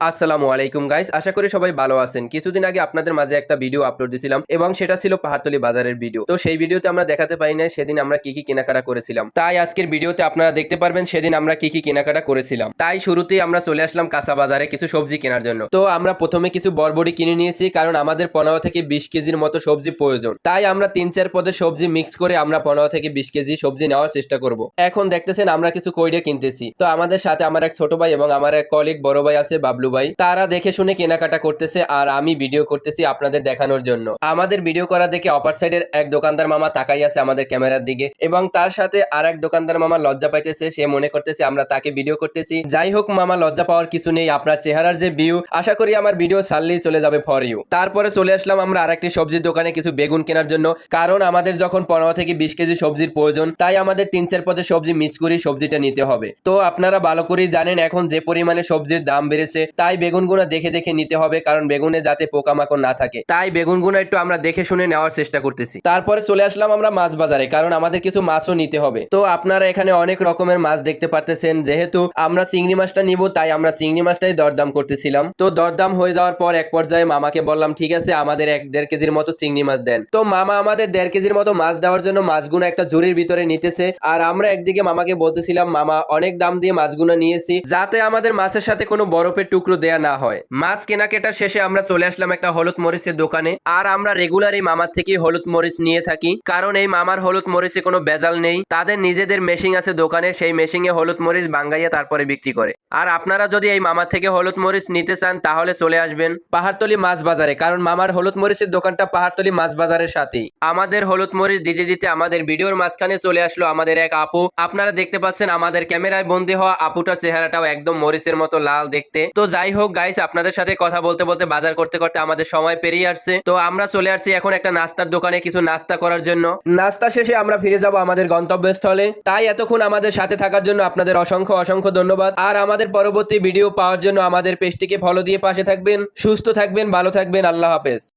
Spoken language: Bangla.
আসসালামু আলাইকুম গাইস, আশা করি সবাই ভালো আছেন। কিছুদিন আগে আপনাদের মাঝে একটা ভিডিও আপলোড দিয়েছিলাম এবং সেটা ছিল পাহাড়তলী বাজারের ভিডিও। তো সেই ভিডিওতে আমরা দেখাতে পারি না সেদিন আমরা কি কি কেনাকাটা করেছিলাম, তাই আজকের ভিডিওতে আপনারা দেখতে পারবেন সেদিন আমরা কি কি কেনাকাটা করেছিলাম। তাই শুরুতেই আমরা চলে আসলাম কাঁচা বাজারে কিছু সবজি কেনার জন্য। তো আমরা প্রথমে কিছু বরবটি কিনে নিয়েছি, কারণ আমাদের 15 থেকে 20 কেজির মতো সবজি প্রয়োজন। তাই আমরা 3-4 পদের সবজি মিক্স করে আমরা 15 থেকে 20 কেজি সবজি নেওয়ার চেষ্টা করব। এখন দেখতেছেন আমরা কিছু কইরে কিনতেছি। তো আমাদের সাথে আমার এক ছোট ভাই এবং আমার এক কলিগ বড় ভাই আছে বাবলু ভাই, তারা দেখে শুনে কেনাকাটা করতেছে আর আমি ভিডিও করতেছি আপনাদের দেখানোর জন্য। আমাদের ভিডিও করা দেখে অপার সাইডের এক দোকানদার মামা তাকাই আছে আমাদের ক্যামেরার দিকে এবং তার সাথে আর এক দোকানদার মামা লজ্জা পাইতেছে, সে মনে করতেছে আমরা তাকে ভিডিও করতেছি। যাই হোক মামা, লজ্জা পাওয়ার কিছু নেই, আপনার চেহারার যে ভিউ, আশা করি আমার ভিডিও ছাড়লেই চলে যাবে ফর ইউ। তারপরে চলে আসলাম আমরা আরেকটি সবজির দোকানে কিছু বেগুন কেনার জন্য, কারণ আমাদের যখন 15 থেকে 20 কেজি সবজির প্রয়োজন, তাই আমাদের 3-4 পদের সবজি মিক্স করে সবজিটা নিতে হবে। তো আপনারা ভালো করেই জানেন এখন যে পরিমাণে সবজির দাম বেড়েছে, তাই বেগুনগুলো দেখে দেখে নিতে হবে, কারণ বেগুনে যাতে পোকামাকড় না থাকে। তাই বেগুনগুলো একটু আমরা দেখে শুনে নেওয়ার চেষ্টা করতেছি। তারপরে চলে আসলাম আমরা মাছ বাজারে, কারণ আমাদের কিছু মাছও নিতে হবে। তো আপনারা এখানে অনেক রকমের মাছ দেখতে পারতেছেন। যেহেতু আমরা চিংড়ি মাছটা নিব, তাই আমরা চিংড়ি মাছটাই দরদাম করতেছিলাম। তো দরদাম হয়ে যাওয়ার পর এক পর্যায়ে মামাকে বললাম ঠিক আছে আমাদের 1-1.5 কেজির মতো চিংড়ি মাছ দেন। তো মামা আমাদের 1.5 কেজির মতো মাছ দেওয়ার জন্য মাছগুলো একটা ঝুড়ির ভিতরে নিতেছে, আর আমরা একদিকে মামাকে বলতেছিলাম মামা অনেক দাম দিয়ে মাছগুলো নিয়েছি, যাতে আমাদের মাছের সাথে কোনো বরফের টুকরো দেয়া না হয়। মাছ কেনাকাটার শেষে আমরা চলে আসলাম একটা হলুদ মরিচের দোকানে, আর আমরা রেগুলার এই মামার থেকে হলুদ মরিচ নিয়ে থাকি, কারণ এই মামার হলুদ মরিচে কোনো ভেজাল নেই। তাদের নিজেদের মেশিন আছে দোকানে, সেই মেশিনে হলুদ মরিচ বাঙ্গাইয়া তারপরে বিক্রি করে। আর আপনারা যদি এই মামার থেকে হলুদ মরিচ নিতে চান তাহলে চলে আসবেন পাহাড়তলী মাছ বাজারে, কারণ মামার হলুদ মরিচের দোকানটা পাহাড়তলী মাছ বাজারের সাথেই। আমাদের হলুদ মরিচ দিতে দিতে আমাদের ভিডিওর মাঝখানে চলে আসলো আমাদের এক আপু। আপনারা দেখতে পাচ্ছেন আমাদের ক্যামেরায় বন্দী হওয়া আপুটার চেহারাটাও একদম মরিচের মতো লাল দেখতে। তো যাই হোক গাইস, আপনাদের সাথে কথা বলতে বলতে বাজার করতে করতে আমাদের সময় পেরিয়ে আসছে। তো আমরা চলে আসছি এখন একটা নাস্তার দোকানে কিছু নাস্তা করার জন্য। নাস্তা শেষে আমরা ফিরে যাব আমাদের গন্তব্যস্থলে। তাই এতক্ষণ আমাদের সাথে থাকার জন্য আপনাদের অসংখ্য অসংখ্য ধন্যবাদ। আর আমাদের পরবর্তী ভিডিও পাওয়ার জন্য আমাদের পেজটিকে ফলো দিয়ে পাশে থাকবেন। সুস্থ থাকবেন, ভালো থাকবেন, আল্লাহ হাফেজ।